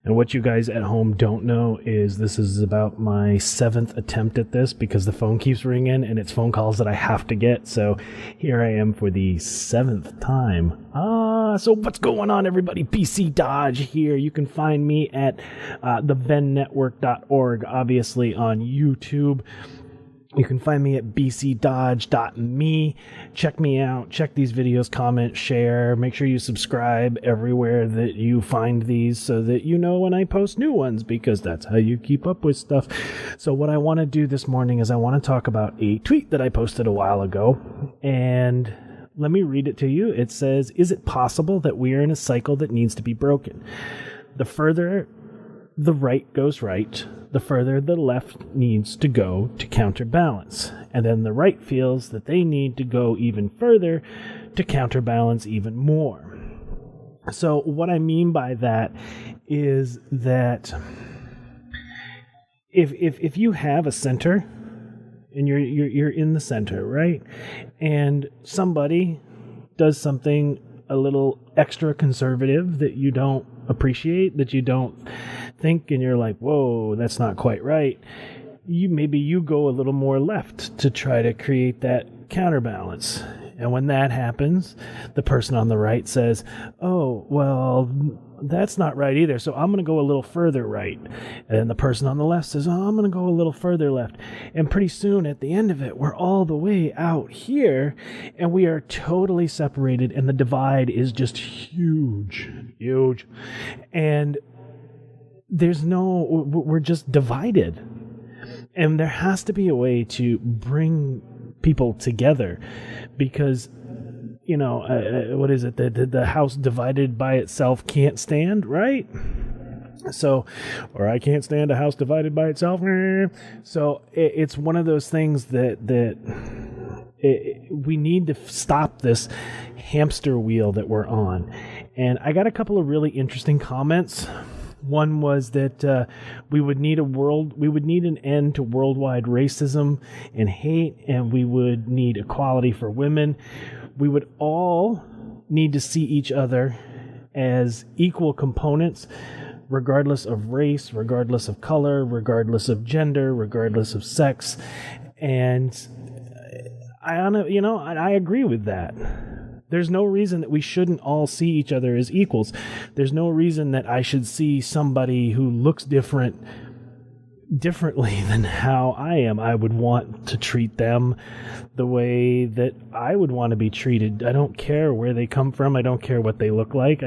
And what you guys at home don't know is this is about my 7th attempt at this because the phone keeps ringing and it's phone calls that I have to get. So here I am for the 7th time. So what's going on, everybody? BC Dodge here. You can find me at thevennetwork.org, obviously on YouTube. You can find me at bcdodge.me. Check me out. Check these videos, comment, share. Make sure you subscribe everywhere that you find these so that you know when I post new ones, because that's how you keep up with stuff. So what I want to do this morning is I want to talk about a tweet that I posted a while ago. And let me read it to you. It says, "Is it possible that we are in a cycle that needs to be broken? The further the right goes right, the further the left needs to go to counterbalance. And then the right feels that they need to go even further to counterbalance even more." So what I mean by that is that if you have a center and you're in the center, right? And somebody does something a little extra conservative that you don't appreciate, that you don't think, and you're like, whoa, that's not quite right. Maybe you go a little more left to try to create that counterbalance. And when that happens, the person on the right says, oh, well, that's not right either, so I'm going to go a little further right. And then the person on the left says, oh, I'm going to go a little further left. And pretty soon at the end of it, we're all the way out here, and we are totally separated, and the divide is just huge. And we're just divided. And there has to be a way to bring people together, because what is it? The house divided by itself can't stand, right? So, or I can't stand a house divided by itself. So it's one of those things that we need to stop this hamster wheel that we're on. And I got a couple of really interesting comments. One was that we would need an end to worldwide racism and hate, and we would need equality for women. We would all need to see each other as equal components, regardless of race, regardless of color, regardless of gender, regardless of sex. And I agree with that. There's no reason that we shouldn't all see each other as equals. There's no reason that I should see somebody who looks differently than how I am. I would want to treat them the way that I would want to be treated. I don't care where they come from. I don't care what they look like.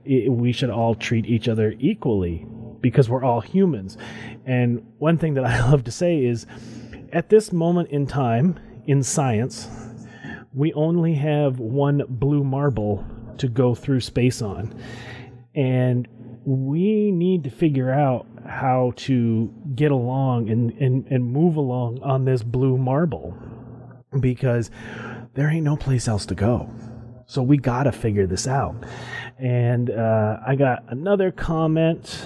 We should all treat each other equally because we're all humans. And one thing that I love to say is, at this moment in time in science, we only have one blue marble to go through space on. And we need to figure out how to get along and move along on this blue marble, because there ain't no place else to go. So we got to figure this out. And I got another comment,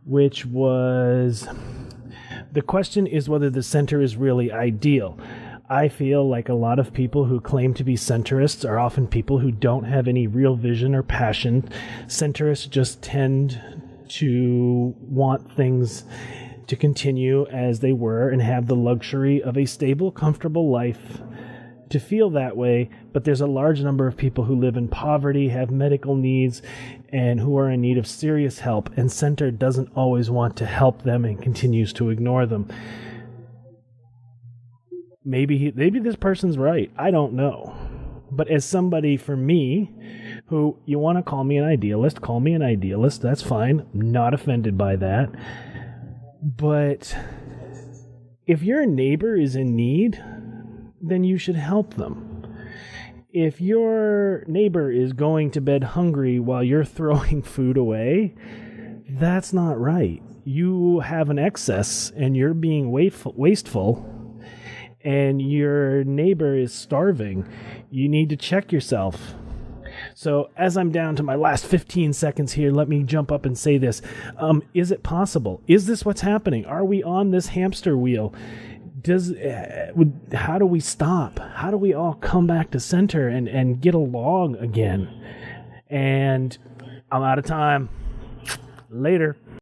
which was, the question is whether the center is really ideal. I feel like a lot of people who claim to be centrists are often people who don't have any real vision or passion. Centrists just tend to want things to continue as they were and have the luxury of a stable, comfortable life to feel that way. But there's a large number of people who live in poverty, have medical needs, and who are in need of serious help, and center doesn't always want to help them and continues to ignore them. Maybe this person's right. I don't know. But as somebody, for me, who, you want to call me an idealist, call me an idealist. That's fine. I'm not offended by that. But if your neighbor is in need, then you should help them. If your neighbor is going to bed hungry while you're throwing food away, that's not right. You have an excess and you're being wasteful, and your neighbor is starving. You need to check yourself. So as I'm down to my last 15 seconds here, let me jump up and say this. Is it possible? Is this what's happening? Are we on this hamster wheel? How do we stop? How do we all come back to center and get along again? And I'm out of time. Later.